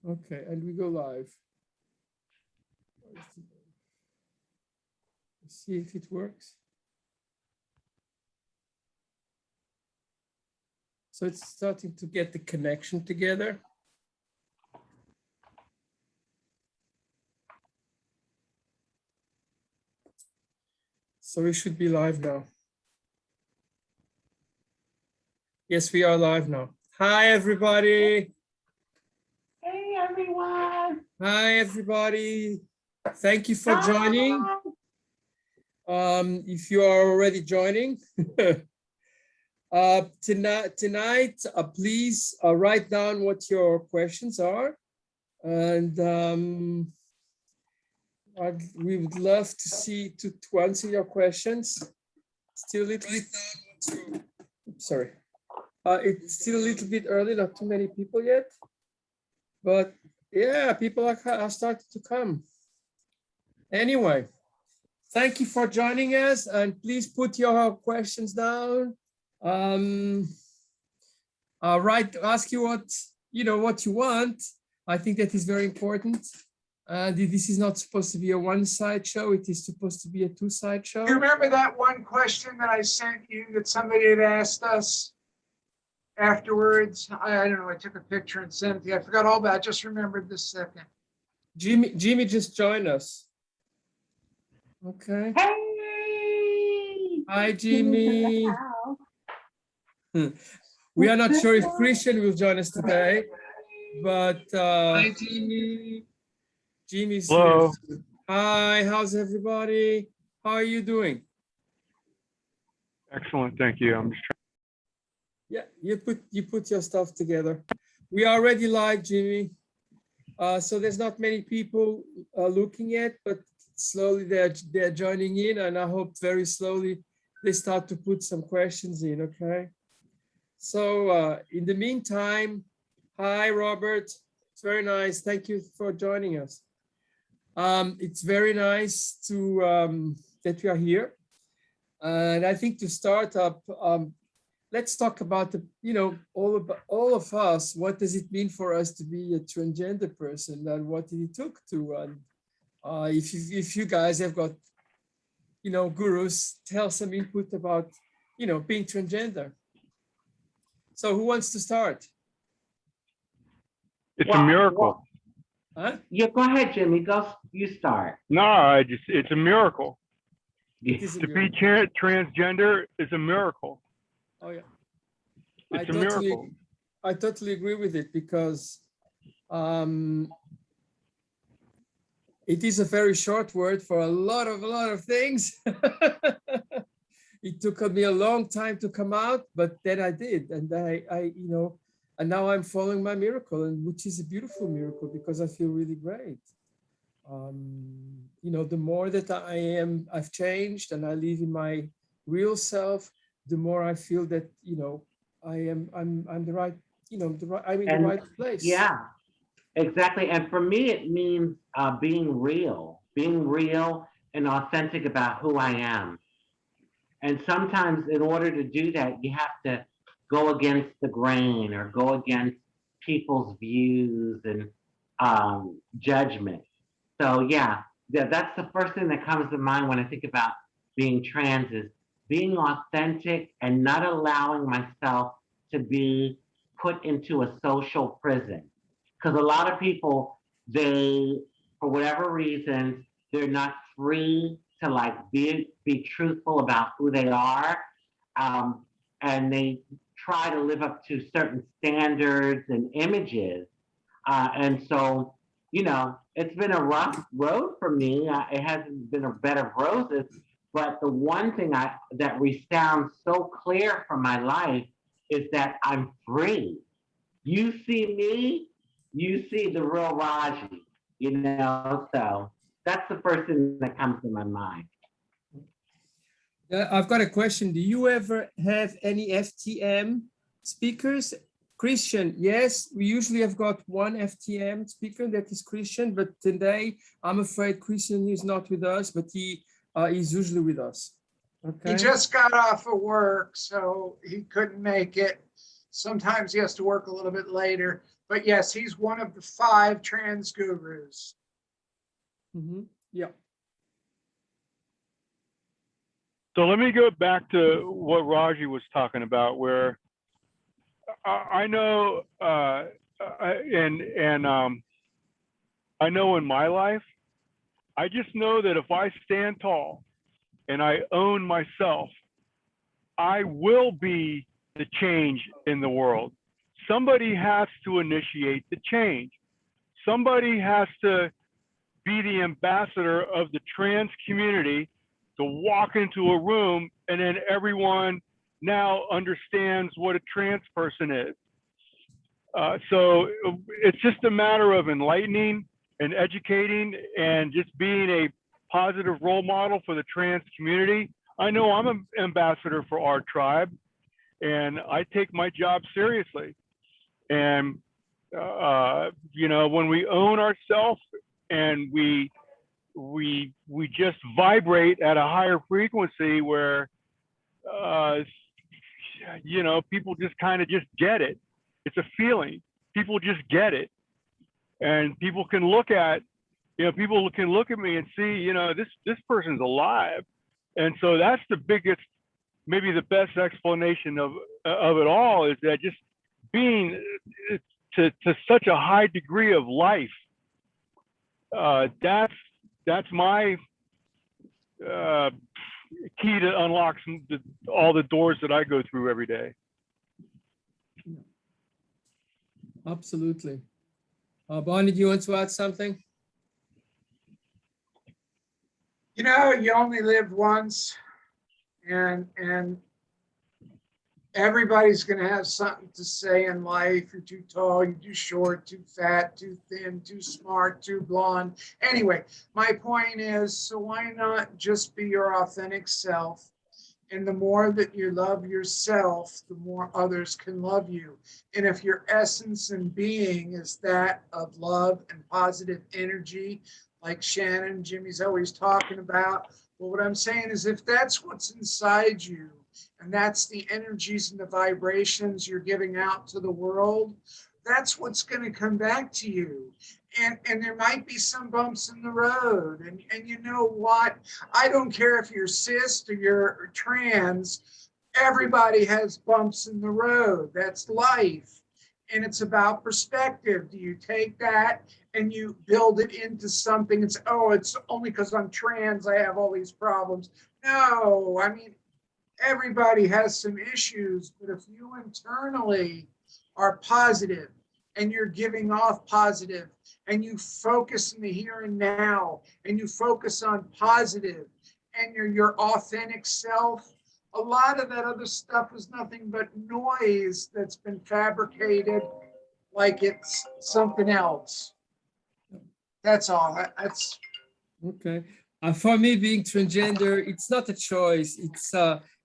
Okay, and we go live. Let's see if it works. So it's starting to get the connection together. So we should be live now. Yes, we are live now. Hi, everybody. Hey, everyone. Hi, everybody. Thank you for joining. If you are already joining, tonight, please write down what your questions are. And we would love to see, to answer your questions. Still a little bit, sorry. It's still a little bit early, not too many people yet. But yeah, people are starting to come. Anyway, thank you for joining us, and please put your questions down. Ask you what you want. I think that is very important. This is not supposed to be a one-side show. It is supposed to be a two-side show. You remember that one question that I sent you that somebody had asked us afterwards? I don't know. I took a picture and sent it to you. I forgot all about it. Just remembered this second. Jimmy just joined us. Okay. Hey. Hi, Jimmy. We are not sure if Christian will join us today, but hi, Jimmy. Jimmy's Hello. here. Hi, how's everybody? How are you doing? Excellent, thank you. I'm just Yeah, you put your stuff together. We are already live, Jimmy. So there's not many people looking at, but slowly they're joining in, and I hope very slowly they start to put some questions in. Okay. So in the meantime, hi Robert. It's very nice. Thank you for joining us. It's very nice to that we are here, and I think to start up, let's talk about all of us. What does it mean for us to be a transgender person, and what did it took to? And if you guys have got gurus, tell some input about being transgender. So who wants to start? it's a miracle. Huh? Yeah, go ahead, Jimmy. You start. No, it's a miracle. It is a To be miracle. transgender is a miracle. Oh yeah. It's a miracle. I totally agree with it, because it is a very short word for a lot of things. It took me a long time to come out, but then I did, and and now I'm following my miracle, and which is a beautiful miracle, because I feel really great. The more that I've changed and I live in my real self, the more I feel that I'm the right, I'm in the right place. Yeah, exactly. And for me, it means being real and authentic about who I am. And sometimes in order to do that, you have to go against the grain or go against people's views and judgment. So yeah, that's the first thing that comes to mind when I think about being trans, is being authentic and not allowing myself to be put into a social prison. Because a lot of people, for whatever reasons, they're not free to be truthful about who they are. And they try to live up to certain standards and images. And so, it's been a rough road for me. It hasn't been a bed of roses, but the one thing that resounds so clear from my life is that I'm free. You see me, you see the real Raji, so that's the first thing that comes to my mind. I've got a question. Do you ever have any FTM speakers? Christian, yes, we usually have got one FTM speaker, that is Christian, but today I'm afraid Christian is not with us, but he is usually with us. Okay. He just got off of work, so he couldn't make it. Sometimes he has to work a little bit later. But yes, he's one of the 5 trans gurus. Yeah. So let me go back to what Raji was talking about, where I know, I know in my life, I just know that if I stand tall and I own myself, I will be the change in the world. Somebody has to initiate the change. Somebody has to be the ambassador of the trans community to walk into a room and then everyone now understands what a trans person is. So it's just a matter of enlightening and educating and just being a positive role model for the trans community. I know I'm an ambassador for our tribe and I take my job seriously. And, you know, when we own ourselves and we just vibrate at a higher frequency where, you know, people just kind of just get it. It's a feeling. People just get it. And people can look at, you know, people can look at me and see, you know, this person's alive. And so that's the biggest, maybe the best explanation of it all, is that just being to such a high degree of life. That's my key to unlock all the doors that I go through every day. Absolutely. Bonnie, do you want to add something? You know, you only live once, and everybody's going to have something to say in life. You're too tall, you're too short, too fat, too thin, too smart, too blonde. Anyway, my point is, so why not just be your authentic self? And the more that you love yourself, the more others can love you. And if your essence and being is that of love and positive energy, like Shannon, Jimmy's always talking about, well, what I'm saying is, if that's what's inside you, and that's the energies and the vibrations you're giving out to the world, that's what's going to come back to you. And there might be some bumps in the road. And you know what? I don't care if you're cis or you're trans, everybody has bumps in the road. That's life. And it's about perspective. Do you take that and you build it into something? It's, oh, it's only because I'm trans, I have all these problems. No, I mean, everybody has some issues, but if you internally are positive and you're giving off positive and you focus in the here and now and you focus on positive and you're your authentic self, a lot of that other stuff is nothing but noise that's been fabricated like it's something else. That's all. That's okay. For me, being transgender, it's not a choice.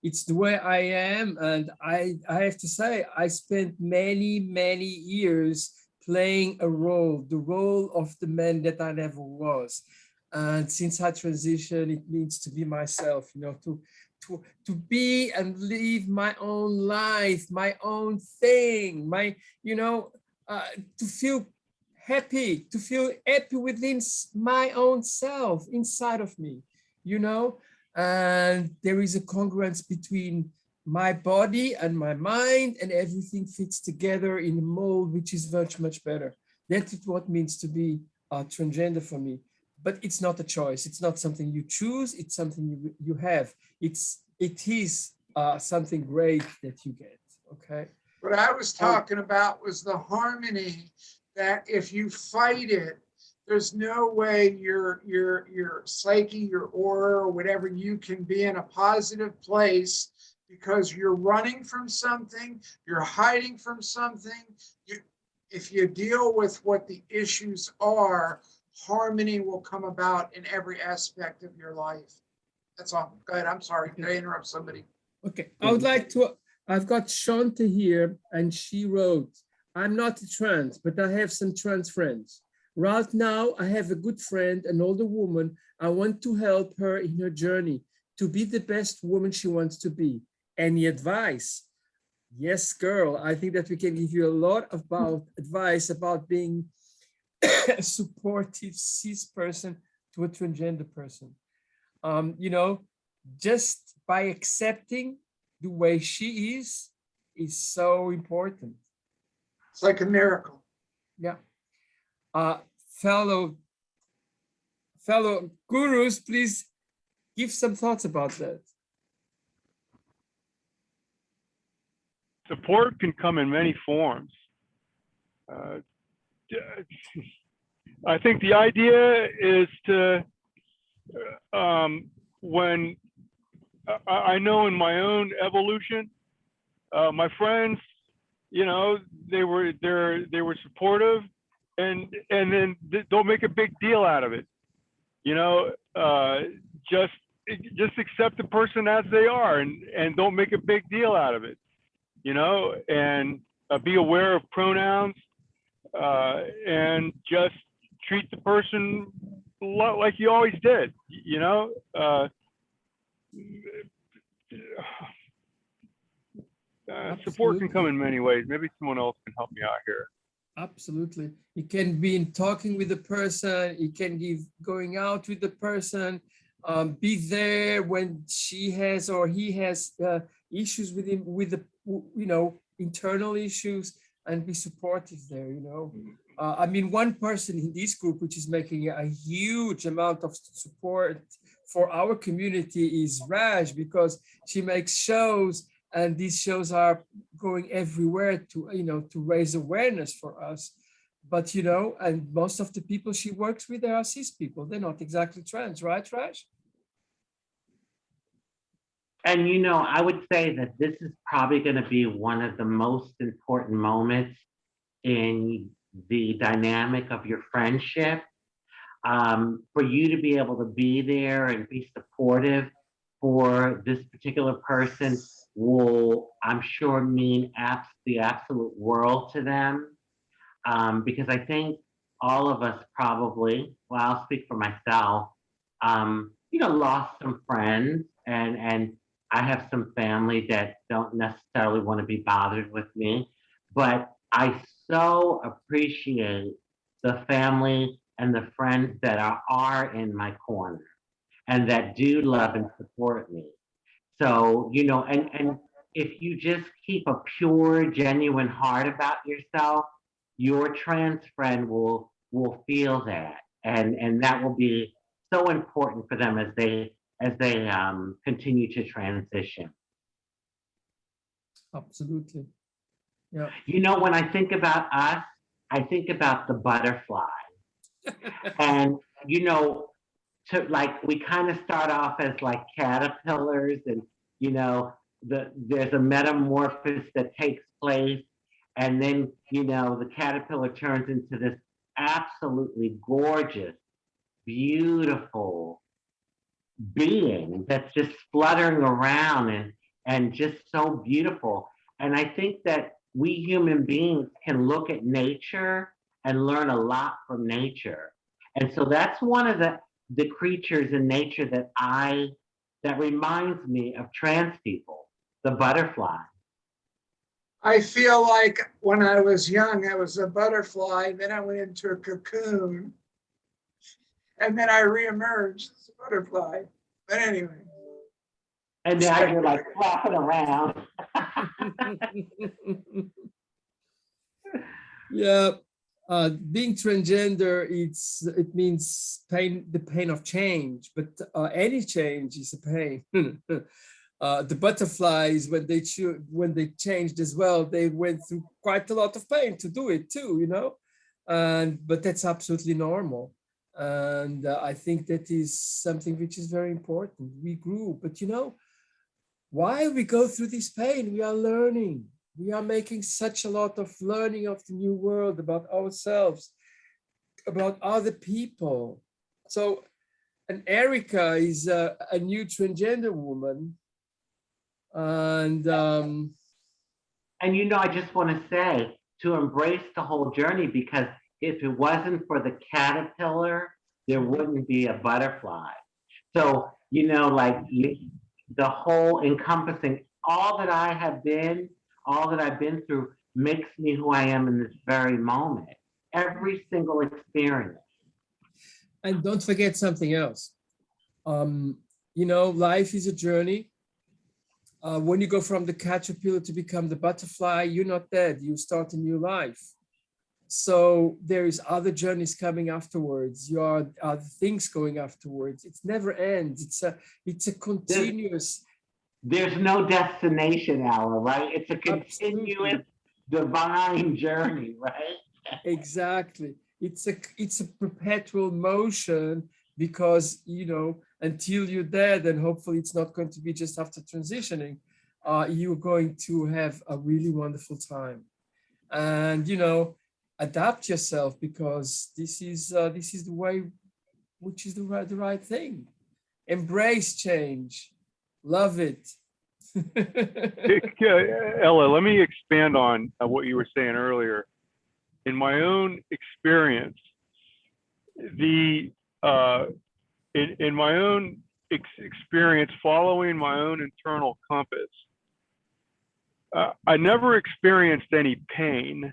It's the way I am, and I have to say, I spent many years playing a role, the role of the man that I never was. And since I transitioned, it means to be myself, you know, to be and live my own life, my own thing, my, you know, to feel happy within my own self, inside of me, you know, and there is a congruence between my body and my mind, and everything fits together in a mold, which is much better. That is what it means to be transgender for me. But it's not a choice. It's not something you choose. It's something you have. It is something great that you get. Okay. what I was talking about was the harmony, that if you fight it, there's no way your psyche, your aura, or whatever, you can be in a positive place, because you're running from something, you're hiding from something. If you deal with what the issues are, harmony will come about in every aspect of your life. That's all. Go ahead. I'm sorry. Did I interrupt somebody? Okay. I would like to, I've got Shanta here, and she wrote, I'm not a trans, but I have some trans friends. Right now, I have a good friend, an older woman. I want to help her in her journey to be the best woman she wants to be. Any advice? Yes, girl. I think that we can give you a lot about advice about being a supportive cis person to a transgender person. You know, just by accepting the way she is so important. It's like a miracle. Yeah. Uh, fellow fellow gurus, please give some thoughts about that. Support can come in many forms. Uh, I think the idea is to, when I know in my own evolution, my friends, you know, they were supportive, and then don't make a big deal out of it. You know, just just accept the person as they are, and don't make a big deal out of it. You know, and be aware of pronouns, and just treat the person like you always did. You know. Support can come in many ways. Maybe someone else can help me out here. Absolutely. You can be in talking with the person, you can give going out with the person, be there when she has or he has issues with him, with the, you know, internal issues, and be supportive there, you know. I mean, one person in this group which is making a huge amount of support for our community is Raj, because she makes shows, and these shows are going everywhere to, you know, to raise awareness for us. But, you know, and most of the people she works with, they are cis people. They're not exactly trans, right, Raj? And you know, I would say that this is probably going to be one of the most important moments in the dynamic of your friendship. For you to be able to be there and be supportive for this particular person will, I'm sure, mean the absolute world to them. Because I think all of us probably, well, I'll speak for myself, you know, lost some friends, and I have some family that don't necessarily want to be bothered with me, but I so appreciate the family and the friends that are in my corner and that do love and support me. So, you know, and if you just keep a pure, genuine heart about yourself, your trans friend will feel that, and that will be so important for them as they continue to transition. Absolutely. Yeah. You know, when I think about us, I think about the butterfly, and you know, to like we kind of start off as like caterpillars, and you know, there's a metamorphosis that takes place, and then you know the caterpillar turns into this absolutely gorgeous, beautiful being that's just fluttering around, and just so beautiful. And I think that we human beings can look at nature and learn a lot from nature. And so that's one of the creatures in nature that reminds me of trans people, the butterfly. I feel like when I was young, I was a butterfly, then I went into a cocoon, and then I reemerged as a butterfly. But anyway. And now you're like flapping around. Yeah. Being transgender, it means pain, the pain of change, but any change is a pain. The butterflies, when they changed as well, they went through quite a lot of pain to do it too, you know. But that's absolutely normal, and I think that is something which is very important. We grew, but you know, while we go through this pain, we are learning. We are making such a lot of learning of the new world, about ourselves, about other people. So, and Erica is a new transgender woman. And And you know, I just want to say to embrace the whole journey, because if it wasn't for the caterpillar, there wouldn't be a butterfly. So, you know, like the whole encompassing all that I have been, all that I've been through makes me who I am in this very moment. Every single experience. And don't forget something else. You know, life is a journey. When you go from the caterpillar to become the butterfly, you're not dead. You start a new life. So there is other journeys coming afterwards. You are other things going afterwards. It never ends. It's a continuous. There's no destination, Ella, right? It's a continuous Absolutely. divine journey, right? Exactly. It's a perpetual motion because, you know, until you're dead, and hopefully it's not going to be just after transitioning, you're going to have a really wonderful time. And, you know, adapt yourself because this is the way, which is the right thing. Embrace change. Love it. Ella, let me expand on what you were saying earlier. In my own experience, in my own experience following my own internal compass, I never experienced any pain.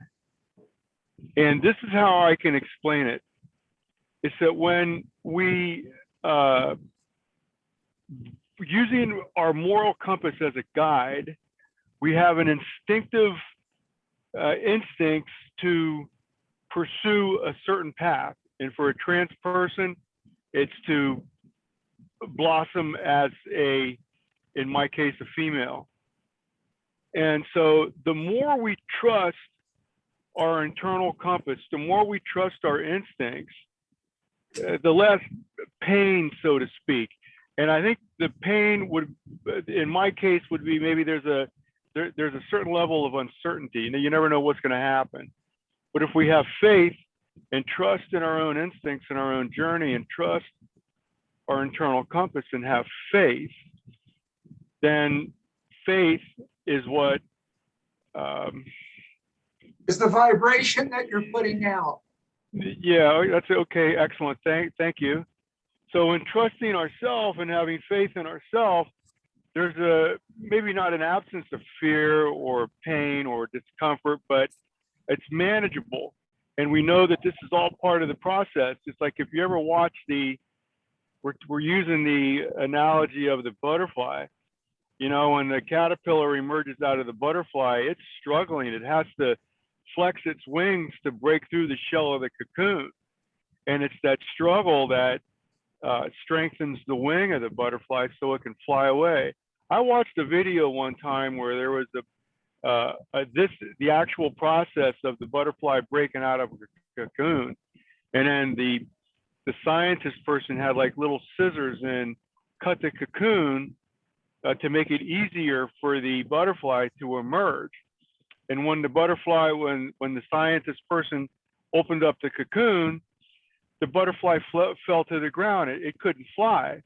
And this is how I can explain it. It's that when we, using our moral compass as a guide, we have an instinctive instincts to pursue a certain path. And for a trans person, it's to blossom as in my case, a female. And so the more we trust our internal compass, the more we trust our instincts, the less pain, so to speak. And I think the pain would, in my case, would be maybe there's a certain level of uncertainty. You never know what's going to happen. But if we have faith and trust in our own instincts and our own journey and trust our internal compass and have faith, then faith is what Is the vibration that you're putting out. yeah, that's okay. Excellent. Thank you. So in trusting ourselves and having faith in ourselves, there's maybe not an absence of fear or pain or discomfort, but it's manageable. And we know that this is all part of the process. It's like if you ever watch we're using the analogy of the butterfly. You know, when the caterpillar emerges out of the butterfly, it's struggling. It has to flex its wings to break through the shell of the cocoon. And it's that struggle that strengthens the wing of the butterfly so it can fly away. I watched a video one time where there was the actual process of the butterfly breaking out of a cocoon. And then the scientist person had like little scissors and cut the cocoon to make it easier for the butterfly to emerge. And when the butterfly, when the scientist person opened up the cocoon, the butterfly fell to the ground. It couldn't fly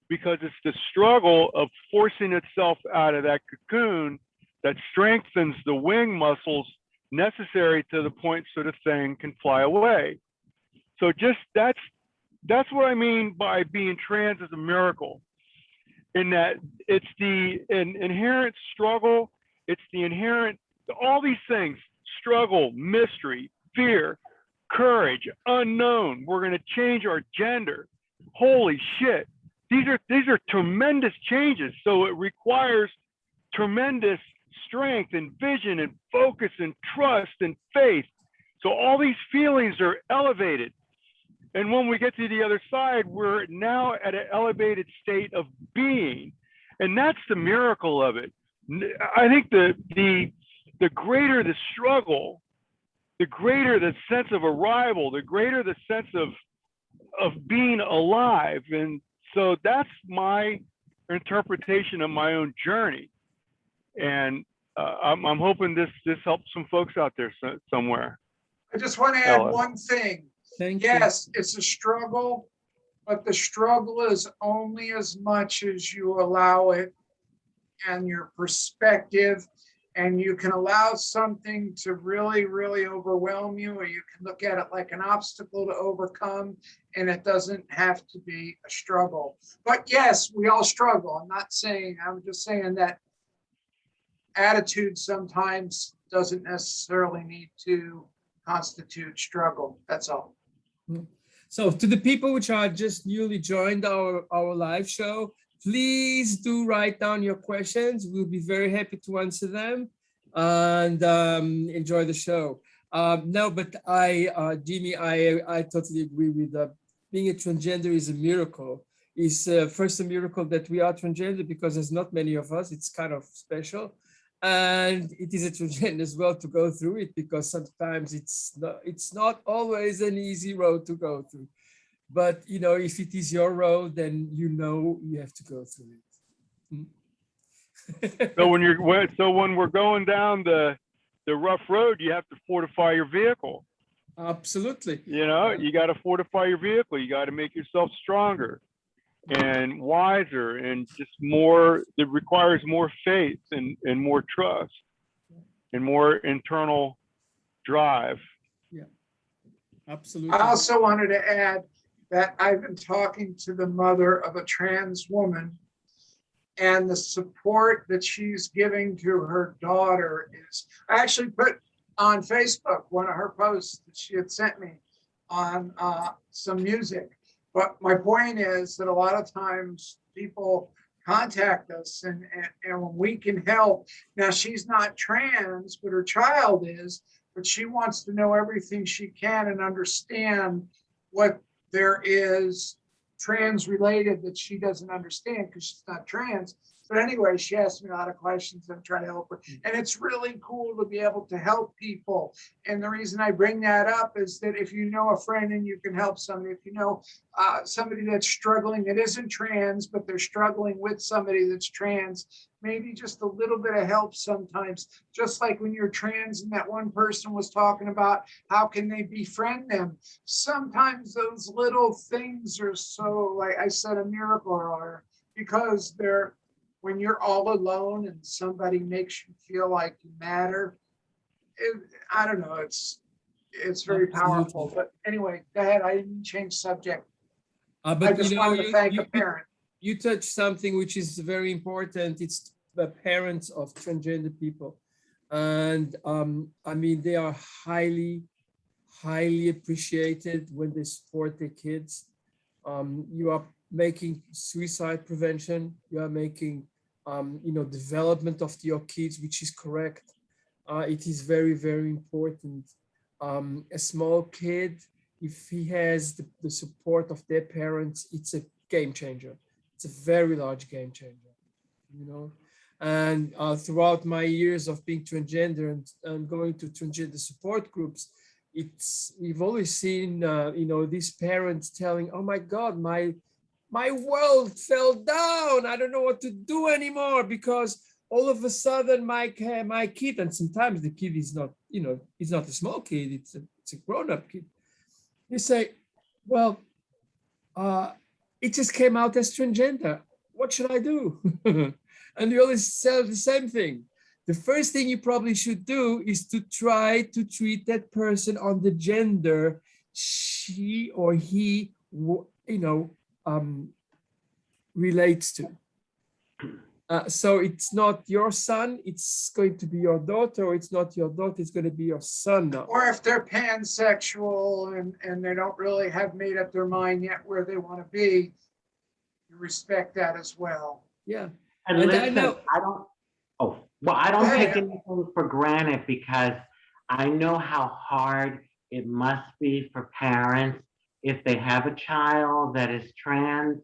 because it's the struggle of forcing itself out of that cocoon that strengthens the wing muscles necessary to the point so the thing can fly away. So just that's what I mean by being trans as a miracle, in that it's the inherent struggle, it's the inherent, all these things, struggle, mystery, fear, courage, unknown. We're going to change our gender. Holy shit. These are tremendous changes. So it requires tremendous strength and vision and focus and trust and faith. So all these feelings are elevated. And when we get to the other side, we're now at an elevated state of being. And that's the miracle of it. I think the greater the struggle, the greater the sense of arrival, the greater the sense of being alive. And so that's my interpretation of my own journey. And I'm hoping this helps some folks out there somewhere. I just want to add one thing. Thank you. Yes, it's a struggle, but the struggle is only as much as you allow it and your perspective. And you can allow something to really, really overwhelm you, or you can look at it like an obstacle to overcome, and it doesn't have to be a struggle. But yes, we all struggle. I'm just saying that attitude sometimes doesn't necessarily need to constitute struggle. That's all. So to the people which are just newly joined our live show, please do write down your questions. We'll be very happy to answer them and enjoy the show. No, but Jimmy, I totally agree with being a transgender is a miracle. It's first a miracle that we are transgender because there's not many of us. It's kind of special. And it is a transgender as well to go through it because sometimes it's not always an easy road to go through. But you know, if it is your road, then you know you have to go through it. So when we're going down the rough road, you have to fortify your vehicle. Absolutely. You know, you got to fortify your vehicle. You got to make yourself stronger and wiser and just more. It requires more faith and more trust and more internal drive. Yeah, absolutely. I also wanted to add that I've been talking to the mother of a trans woman, and the support that she's giving to her daughter is, I actually put on Facebook one of her posts that she had sent me on some music. But my point is that a lot of times people contact us and when we can help. Now, she's not trans, but her child is, but she wants to know everything she can and understand what there is trans related that she doesn't understand because she's not trans. But anyway, she asked me a lot of questions. I'm trying to help her. And it's really cool to be able to help people. And the reason I bring that up is that if you know a friend and you can help somebody, if you know somebody that's struggling that isn't trans, but they're struggling with somebody that's trans, maybe just a little bit of help sometimes, just like when you're trans and that one person was talking about how can they befriend them. Sometimes those little things are so, like I said, a miracle earlier, because they're, when you're all alone and somebody makes you feel like you matter, I don't know, it's very powerful. But anyway, go ahead, I didn't change subject. But I just wanted to thank a parent. You touched something which is very important. It's the parents of transgender people. And I mean, they are highly, highly appreciated when they support their kids. You are making suicide prevention. You are making, development of your kids, which is correct. It is very, very important. A small kid, if he has the support of their parents, it's a game changer. It's a very large game changer, you know. And throughout my years of being transgender and going to transgender support groups, we've always seen, these parents telling, "Oh my God, my world fell down. I don't know what to do anymore because all of a sudden my kid," and sometimes the kid is not, it's not a small kid, it's a grown-up kid. You say, "Well, it just came out as transgender. What should I do?" And you always say the same thing. The first thing you probably should do is to try to treat that person on the gender she or he, relates to. So it's not your son, it's going to be your daughter, or it's not your daughter, it's going to be your son now. Or if they're pansexual and they don't really have made up their mind yet where they want to be, you respect that as well. Yeah. And listen, I don't take anything for granted because I know how hard it must be for parents if they have a child that is trans.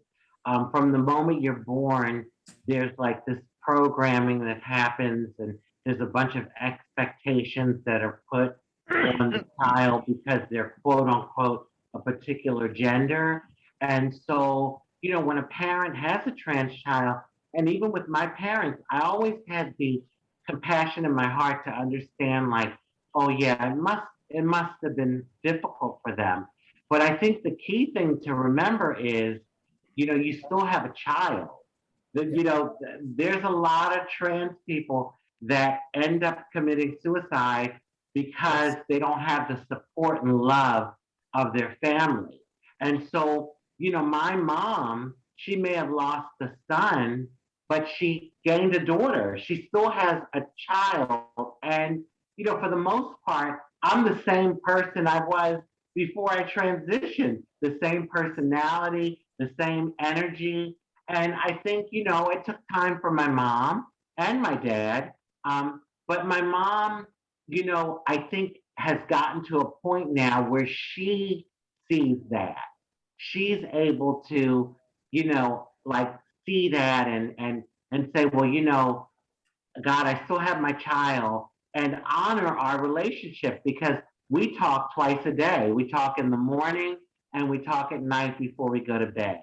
From the moment you're born, there's like this programming that happens and there's a bunch of expectations that are put on the child because they're quote unquote a particular gender. And so, when a parent has a trans child, and even with my parents, I always had the compassion in my heart to understand, like, oh yeah, it must have been difficult for them. But I think the key thing to remember is, you still have a child. There's a lot of trans people that end up committing suicide because they don't have the support and love of their family. And so, my mom, she may have lost a son, but she gained a daughter. She still has a child. And, you know, for the most part, I'm the same person I was before I transitioned, the same personality, the same energy. And I think, you know, it took time for my mom and my dad. But my mom, you know, I think has gotten to a point now where she sees that. She's able to, you know, like see that and say, well, you know, God, I still have my child, and honor our relationship because we talk twice a day. We talk in the morning and we talk at night before we go to bed.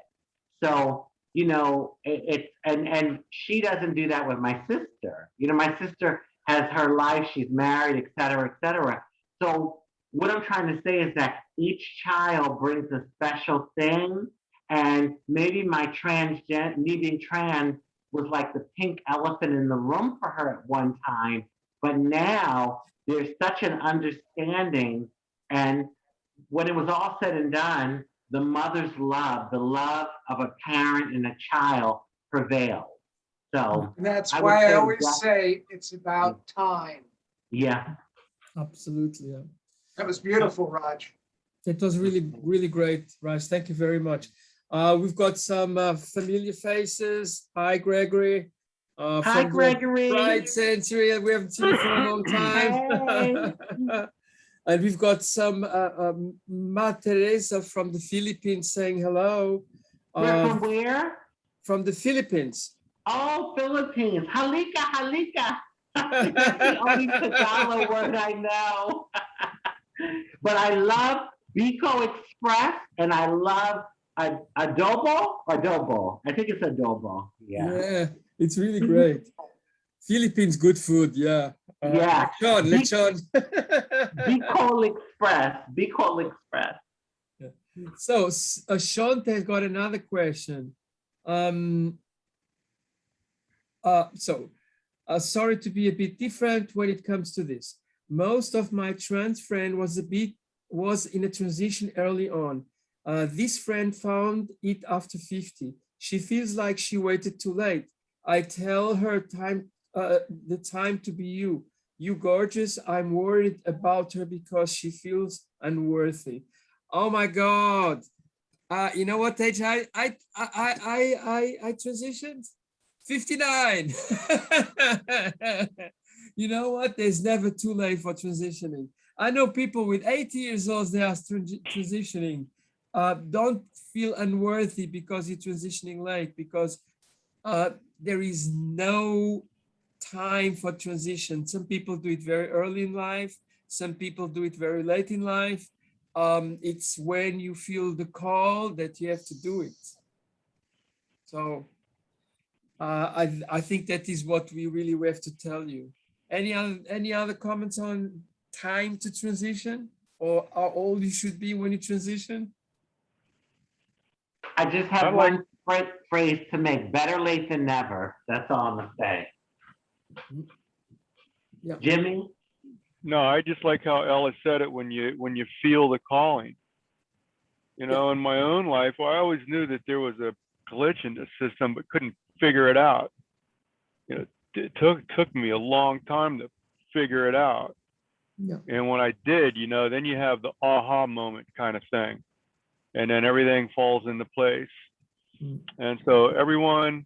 So, you know, it's and she doesn't do that with my sister. You know, my sister has her life, she's married, et cetera, et cetera. So what I'm trying to say is that each child brings a special thing. And maybe my me being trans was like the pink elephant in the room for her at one time. But now there's such an understanding. And when it was all said and done, the mother's love, the love of a parent and a child prevailed. So And that's I would why I say always that, say it's about time. yeah. Absolutely. Yeah. That was beautiful, Raj. It was really, really great, Raj. Thank you very much. We've got some familiar faces. Hi, Gregory. Hi, From the Gregory. Pride Century. We haven't seen you for a long time. And we've got some Ma Teresa from the Philippines saying hello. We're from where? From the Philippines. Oh, Philippines. Halika, halika. That's the only Tagalog word I know. But I love Biko Express and I love adobo. I think it's adobo. Yeah, it's really great. Philippines, good food. Yeah. Yeah. Lechon. Bicol Express. Bicol Express. Yeah. So Shante got another question. Sorry to be a bit different when it comes to this. Most of my trans friend was in a transition early on. This friend found it after 50. She feels like she waited too late. I tell her the time to be you. You gorgeous. I'm worried about her because she feels unworthy. Oh my God. You know what age I transitioned? 59. You know what? There's never too late for transitioning. I know people with 80 years old, they are transitioning. Don't feel unworthy because you're transitioning late, because there is no time for transition. Some people do it very early in life. Some people do it very late in life. It's when you feel the call that you have to do it. So I think that is what we really have to tell you. Any other comments on time to transition, or how old you should be when you transition? I just have one phrase to make: better late than never. That's all I'm gonna say. Yeah. Jimmy? No, I just like how Ella said it, when you feel the calling. You know, in my own life, I always knew that there was a glitch in the system, but couldn't figure it out. You know, it took me a long time to figure it out. Yeah. And when I did, you know, then you have the aha moment kind of thing, and then everything falls into place. And so everyone,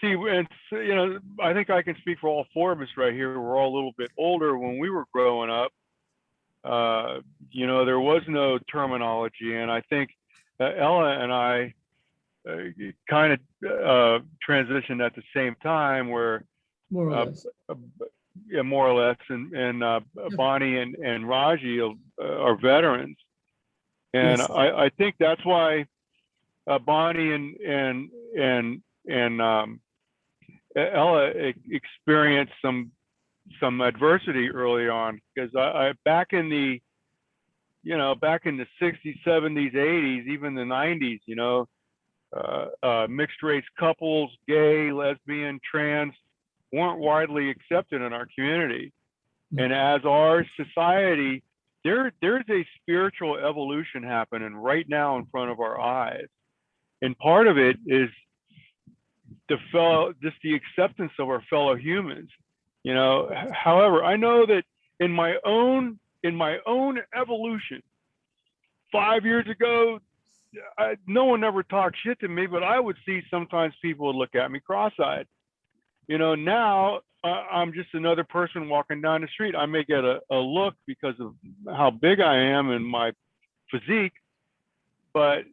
see, and you know, I think I can speak for all four of us right here. We're all a little bit older. When we were growing up, you know, there was no terminology, and I think Ella and I kind of transitioned at the same time, where More or less. Yeah, more or less, and Bonnie and Raji are veterans, and Yes. I think that's why Bonnie and Ella experienced some adversity early on, because I back in the 60s, 70s, 80s, even the 90s, you know, mixed race couples, gay, lesbian, trans, weren't widely accepted in our community. And as our society, there's a spiritual evolution happening right now in front of our eyes. And part of it is the acceptance of our fellow humans. You know, however, I know that in my own evolution, 5 years ago, no one ever talked shit to me, but I would see sometimes people would look at me cross-eyed. You know, now I'm just another person walking down the street. I may get a look because of how big I am and my physique, but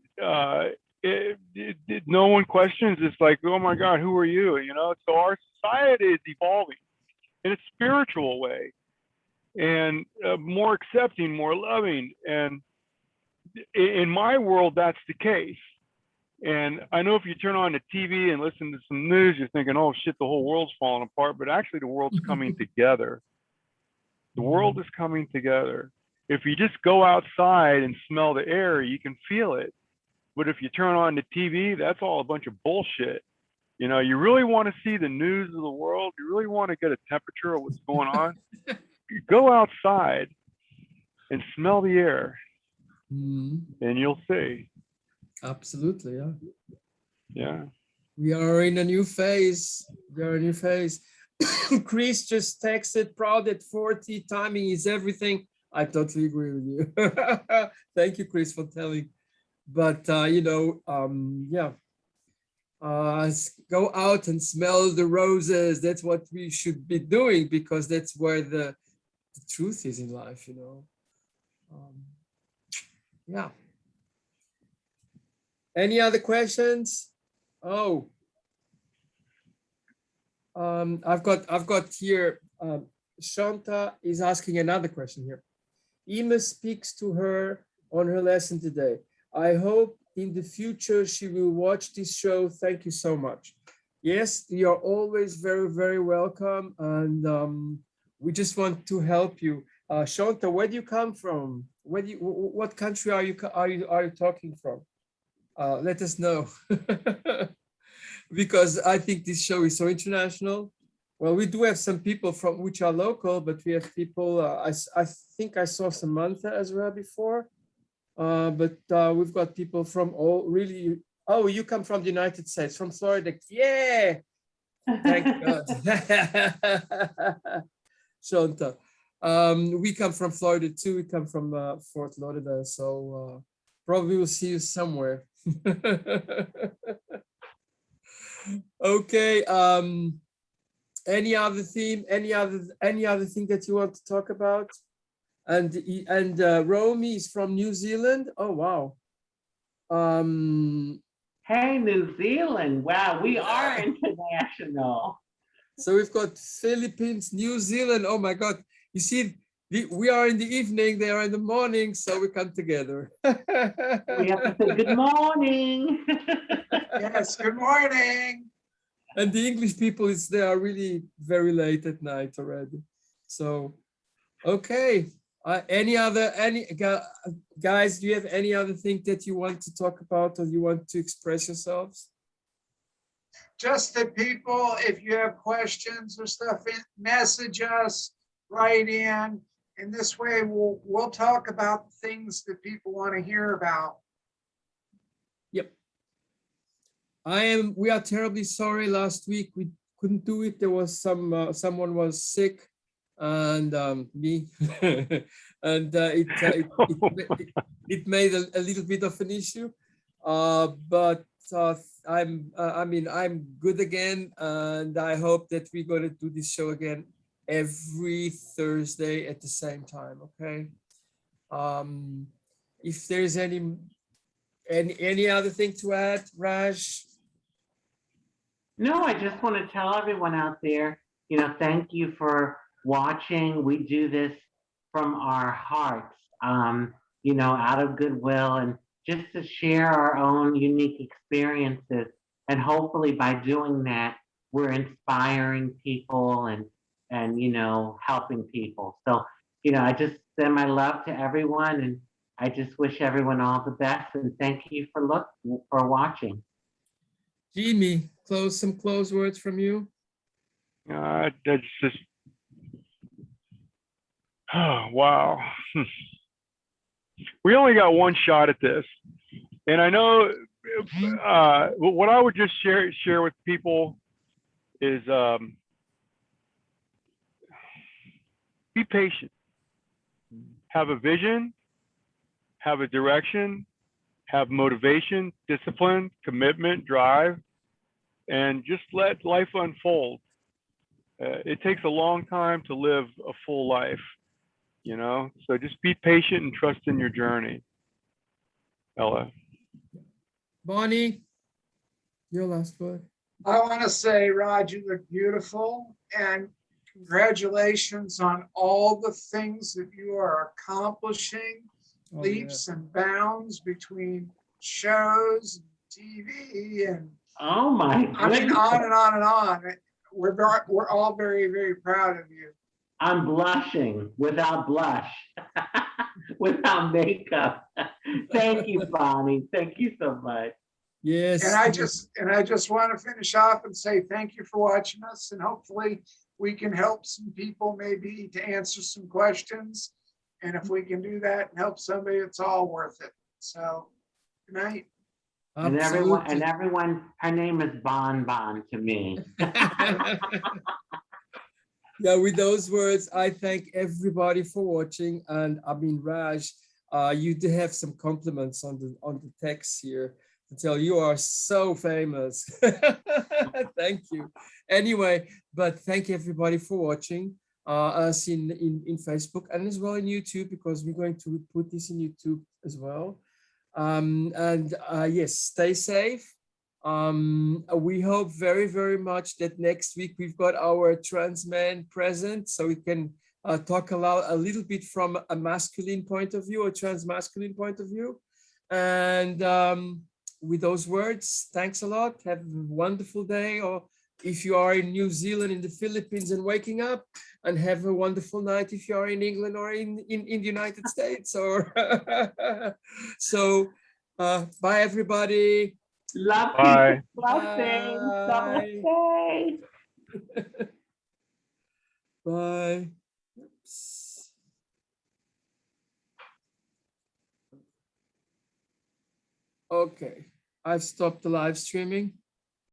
no one questions. It's like, oh my God, who are you? You know, so our society is evolving in a spiritual way and more accepting, more loving. And in my world, that's the case. And I know if you turn on the TV and listen to some news, you're thinking, oh shit, the whole world's falling apart. But actually, the world's coming together. The world is coming together. If you just go outside and smell the air, you can feel it. But if you turn on the TV, that's all a bunch of bullshit. You know, you really want to see the news of the world. You really want to get a temperature of what's going on. You go outside and smell the air, and you'll see. Absolutely, yeah. Yeah. We are in a new phase. We are in a new phase. Chris just texted, proud at 40, timing is everything. I totally agree with you. Thank you, Chris, for telling. But, you know, yeah. Go out and smell the roses. That's what we should be doing, because that's where the truth is in life, you know. Yeah. Any other questions? Oh, I've got here. Shanta is asking another question here. Ima speaks to her on her lesson today. I hope in the future she will watch this show. Thank you so much. Yes, you're always very, very welcome, and we just want to help you. Shanta, where do you come from? What country are you talking from? Let us know. Because I think this show is so international. Well, we do have some people from which are local, but we have people, I think I saw Samantha as well before, but we've got people from all really, oh, you come from the United States, from Florida. Yeah, thank God. Shanta. We come from Florida too. We come from Fort Lauderdale, so probably we'll see you somewhere. Okay. Any other theme? Any other thing that you want to talk about? And Romy is from New Zealand. Oh wow. Hey, New Zealand! Wow, we are international. So we've got Philippines, New Zealand. Oh my God! You see, we are in the evening. They are in the morning, so we come together. We have to say good morning. Yes, good morning. And the English people, they are really very late at night already. So, okay. Guys, do you have any other thing that you want to talk about or you want to express yourselves? Just that people, if you have questions or stuff, message us, write in. And this way we'll talk about things that people want to hear about. Yep. We are terribly sorry. Last week we couldn't do it. There was someone was sick, and me, and it made a little bit of an issue. But I'm good again, and I hope that we're going to do this show again every Thursday at the same time. Okay. If there's any other thing to add, Raj? No, I just want to tell everyone out there, you know, thank you for watching. We do this from our hearts, you know, out of goodwill and just to share our own unique experiences. And hopefully by doing that, we're inspiring people and you know, helping people. So, you know, I just send my love to everyone, and I just wish everyone all the best, and thank you for watching. Jimmy, some close words from you. That's just, oh, wow. We only got one shot at this. And I know what I would just share with people is be patient, have a vision, have a direction, have motivation, discipline, commitment, drive, and just let life unfold. It takes a long time to live a full life, you know? So just be patient and trust in your journey. Ella. Bonnie, your last word. I want to say, Rod, you look beautiful, and congratulations on all the things that you are accomplishing, Oh, leaps and bounds between shows, TV, and Oh my I mean, goodness. on and on and on. We're all very, very proud of you. I'm blushing without blush, without makeup. Thank you, Bonnie. Thank you so much. Yes. And I just want to finish off and say thank you for watching us, and hopefully we can help some people maybe to answer some questions. And if we can do that and help somebody, it's all worth it. So, good night. And everyone, her name is Bon to me. Yeah, with those words, I thank everybody for watching. And I mean, Raj, you do have some compliments on the text here to tell you are so famous. Thank you. Anyway, but thank everybody for watching us in Facebook and as well in YouTube, because we're going to put this in YouTube as well. Yes, stay safe. We hope very, very much that next week we've got our trans man present, so we can talk a little bit from a masculine point of view, a trans masculine point of view. And with those words, thanks a lot. Have a wonderful day. Or if you are in New Zealand, in the Philippines and waking up, and have a wonderful night if you are in England or in the United States. Or so bye everybody. Love Bye. you. Blessings. Namaste. Bye. Oops. Okay, I've stopped the live streaming.